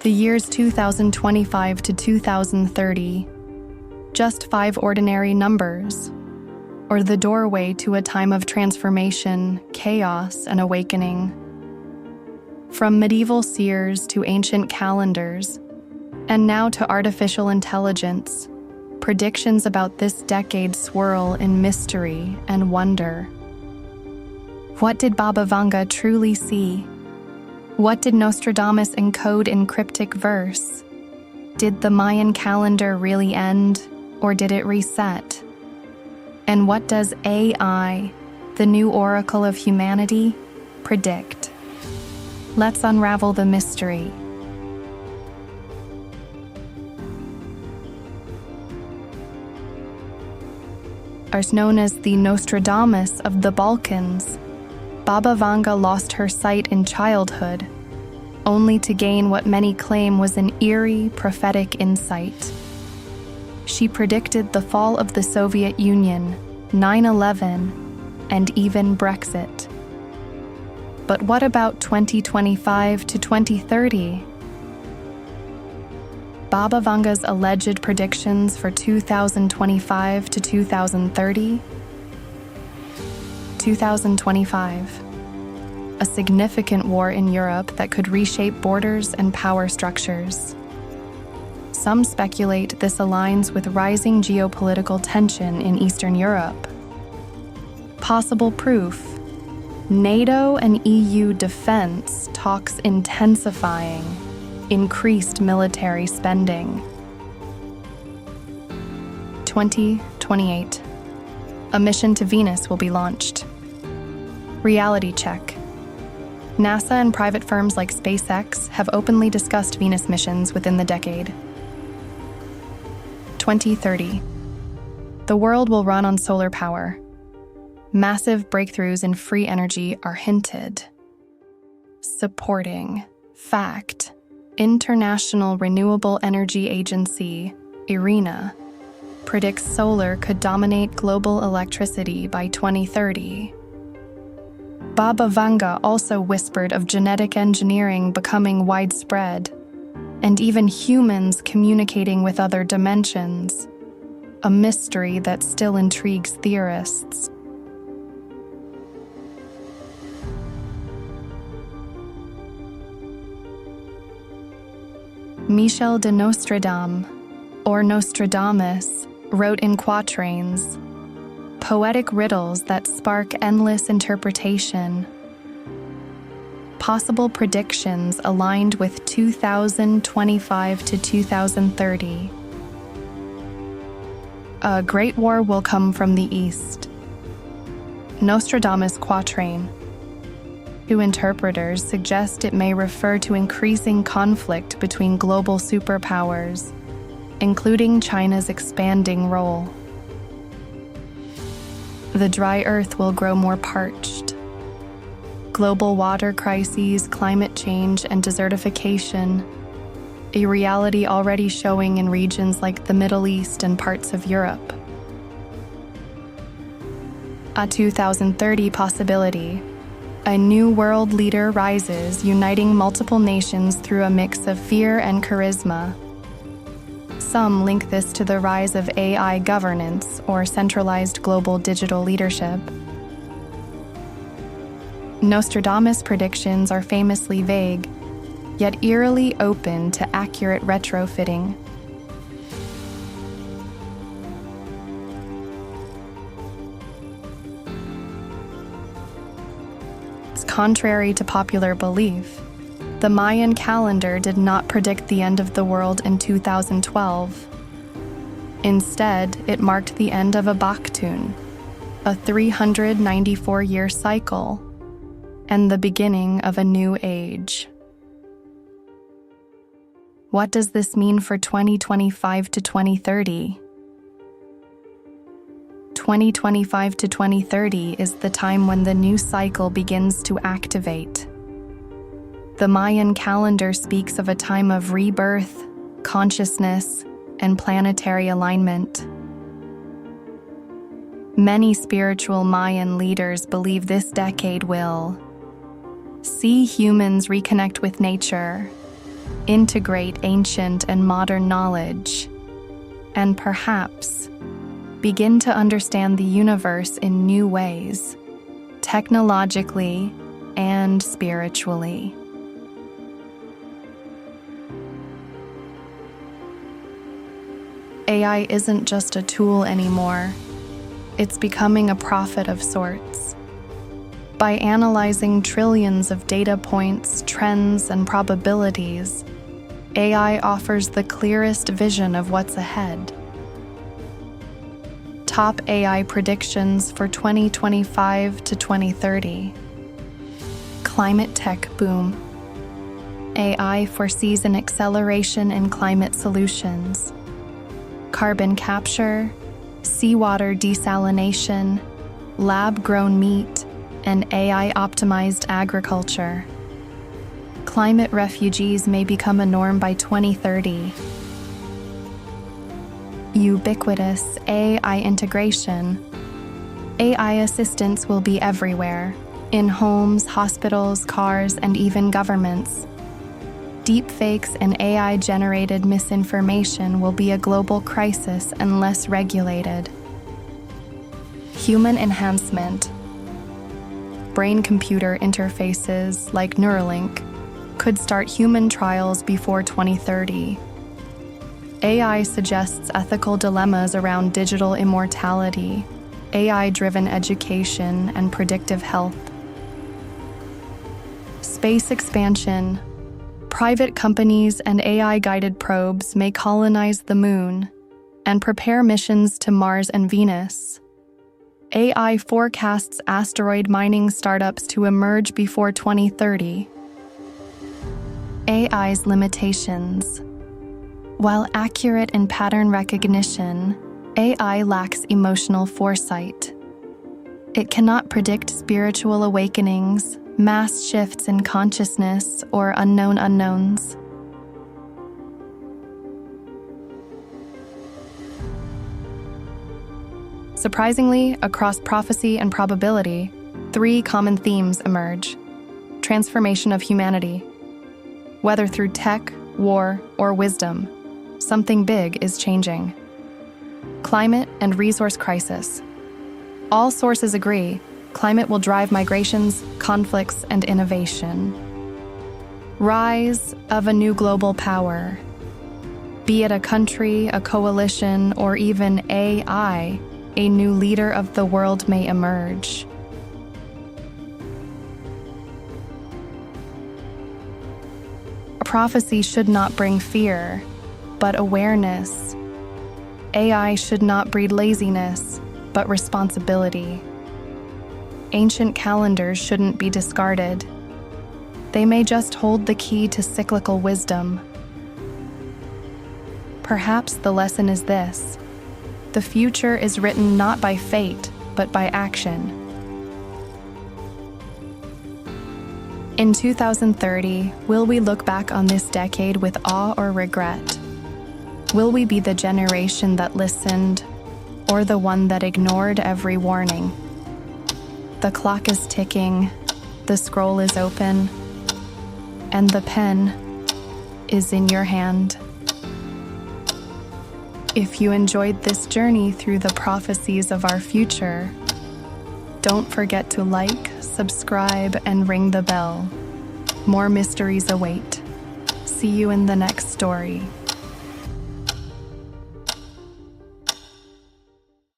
The years 2025 to 2030, just 5 ordinary numbers, or the doorway to a time of transformation, chaos, and awakening. From medieval seers to ancient calendars, and now to artificial intelligence, predictions about this decade swirl in mystery and wonder. What did Baba Vanga truly see? What did Nostradamus encode in cryptic verse? Did the Mayan calendar really end, or did it reset? And what does AI, the new oracle of humanity, predict? Let's unravel the mystery. As known as the Nostradamus of the Balkans, Baba Vanga lost her sight in childhood, only to gain what many claim was an eerie, prophetic insight. She predicted the fall of the Soviet Union, 9/11, and even Brexit. But what about 2025 to 2030? Baba Vanga's alleged predictions for 2025 to 2030? 2025. A significant war in Europe that could reshape borders and power structures. Some speculate this aligns with rising geopolitical tension in Eastern Europe. Possible proof: NATO and EU defense talks intensifying, increased military spending. 2028. A mission to Venus will be launched. Reality check. NASA and private firms like SpaceX have openly discussed Venus missions within the decade. 2030. The world will run on solar power. Massive breakthroughs in free energy are hinted. Supporting fact: International Renewable Energy Agency, IRENA, predicts solar could dominate global electricity by 2030. Baba Vanga also whispered of genetic engineering becoming widespread, and even humans communicating with other dimensions, a mystery that still intrigues theorists. Michel de Nostradamus, or Nostradamus, wrote in quatrains, poetic riddles that spark endless interpretation. Possible predictions aligned with 2025 to 2030. A great war will come from the east. Nostradamus quatrain. Two interpreters suggest it may refer to increasing conflict between global superpowers, including China's expanding role. The dry earth will grow more parched. Global water crises, climate change, and desertification, a reality already showing in regions like the Middle East and parts of Europe. A 2030 possibility. A new world leader rises, uniting multiple nations through a mix of fear and charisma. Some link this to the rise of AI governance or centralized global digital leadership. Nostradamus' predictions are famously vague, yet eerily open to accurate retrofitting. Contrary to popular belief, the Mayan calendar did not predict the end of the world in 2012. Instead, it marked the end of a Baktun, a 394-year cycle, and the beginning of a new age. What does this mean for 2025 to 2030? 2025 to 2030 is the time when the new cycle begins to activate. The Mayan calendar speaks of a time of rebirth, consciousness, and planetary alignment. Many spiritual Mayan leaders believe this decade will see humans reconnect with nature, integrate ancient and modern knowledge, and perhaps begin to understand the universe in new ways, technologically and spiritually. AI isn't just a tool anymore. It's becoming a prophet of sorts. By analyzing trillions of data points, trends, and probabilities, AI offers the clearest vision of what's ahead. Top AI predictions for 2025 to 2030. Climate tech boom. AI foresees an acceleration in climate solutions. Carbon capture, seawater desalination, lab-grown meat, and AI-optimized agriculture. Climate refugees may become a norm by 2030. Ubiquitous AI integration. AI assistants will be everywhere, in homes, hospitals, cars, and even governments. Deepfakes and AI-generated misinformation will be a global crisis unless regulated. Human enhancement. Brain-computer interfaces like Neuralink could start human trials before 2030. AI suggests ethical dilemmas around digital immortality, AI-driven education, and predictive health. Space expansion. Private companies and AI-guided probes may colonize the moon and prepare missions to Mars and Venus. AI forecasts asteroid mining startups to emerge before 2030. AI's limitations. While accurate in pattern recognition, AI lacks emotional foresight. It cannot predict spiritual awakenings, mass shifts in consciousness, or unknown unknowns. Surprisingly, across prophecy and probability, 3 common themes emerge. Transformation of humanity. Whether through tech, war, or wisdom, something big is changing. Climate and resource crisis. All sources agree, climate will drive migrations, conflicts, and innovation. Rise of a new global power. Be it a country, a coalition, or even AI, a new leader of the world may emerge. A prophecy should not bring fear, but awareness. AI should not breed laziness, but responsibility. Ancient calendars shouldn't be discarded. They may just hold the key to cyclical wisdom. Perhaps the lesson is this: the future is written not by fate, but by action. In 2030, will we look back on this decade with awe or regret? Will we be the generation that listened, or the one that ignored every warning? The clock is ticking, the scroll is open, and the pen is in your hand. If you enjoyed this journey through the prophecies of our future, don't forget to like, subscribe, and ring the bell. More mysteries await. See you in the next story.